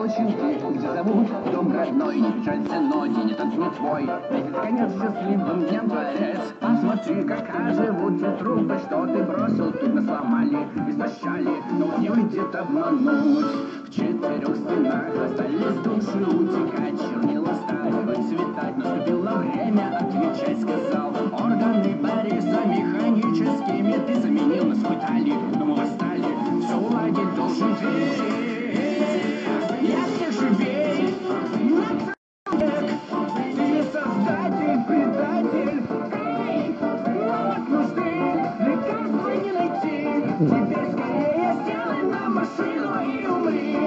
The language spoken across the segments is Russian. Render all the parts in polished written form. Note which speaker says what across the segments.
Speaker 1: волчинки, где зовут дом родной, не печалься, но день этот не твой. Ведь конец счастливым днем, творец. Посмотри, как оживут те трупы, что ты бросил, тут нас сломали, истощали, но не выйдет обмануть. В четырех стенах остались души утекать, чернила стали выцветать, наступило время отвечать, сказал. Органы Бориса механическими ты заменил, нас пытали, но мы восстали, все уладить должен ты. Я всех живей, ты создатель, предатель. Эй, нам от нужды лекарства не найти. Теперь скорее сделай нам машину и умри.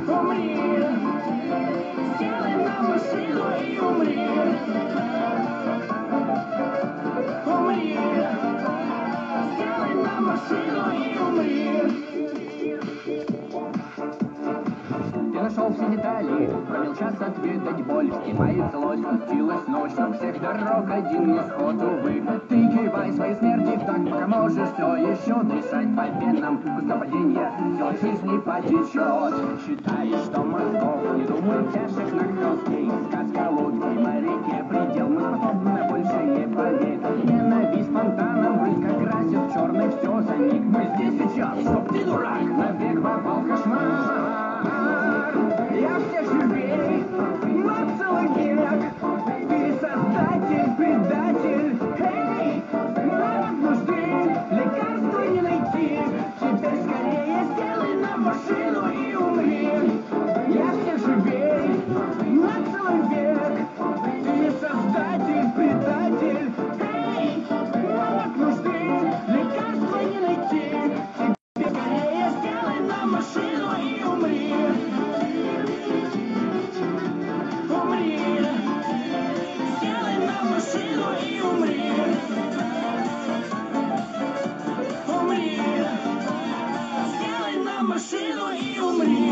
Speaker 1: Умри. Сделай нам машину и умри. Умри. Сделай нам машину и умри. Ты нашел все детали, провел час отведать боль, снимает злость, спустилась ночь, но всех дорог один исход, увы. Ты кивай своей смерти так, пока можешь все еще дышать по венам, куда падения, сила жизни потечет. Считаешь, что мозгов, не думай тяжек на холсте, сказка лодки, моряке, предел, мы способны на большее, поверь. Ненависть фонтаном, брызг окрасит черный все за миг. Мы здесь сейчас, чтоб ты, дурак, навек попал в кошмар. Я всех живей, на целый век. Ты создатель, предатель. Эй, нам от нужды лекарства не найти. Теперь скорее сделай нам машину и умри. Я всех живей, на целый век. Ты создатель, предатель. Эй, нам от нужды лекарства не найти. Теперь скорее сделай нам машину и умри. Умри. Сделай нам машину и умри. Умри. Сделай нам машину и умри.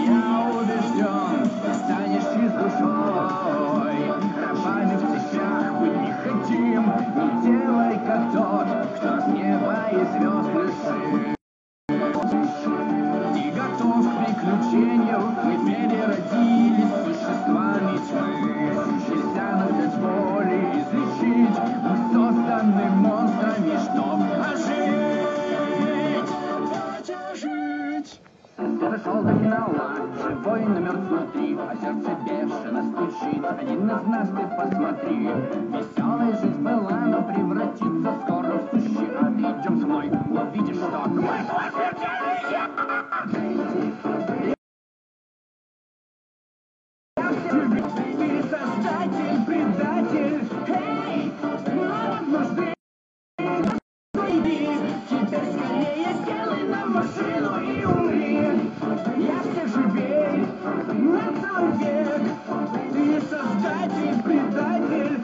Speaker 1: Я убежден, ты станешь чист душой. Рабами в цепях быть не хотим. Не делай как тот, кто с неба и звезд лишит. Ты готов к приключению, мы в мире родились существами тьмы. Нельзя надать боли излечить, мы созданы монстрами, чтоб ожить. Ты дошел до финала, живой, но мертв внутри, а сердце бешено стучит. Один из нас, ты посмотри, веселая жизнь была, но превратится скоро в сущий ад. Идем со мной, увидишь, что мы ты создатель, предатель. Эй, нам от нужды найди. Теперь скорее сделай нам машину и умри. Я всех живей, на целый век. Ты создатель, предатель.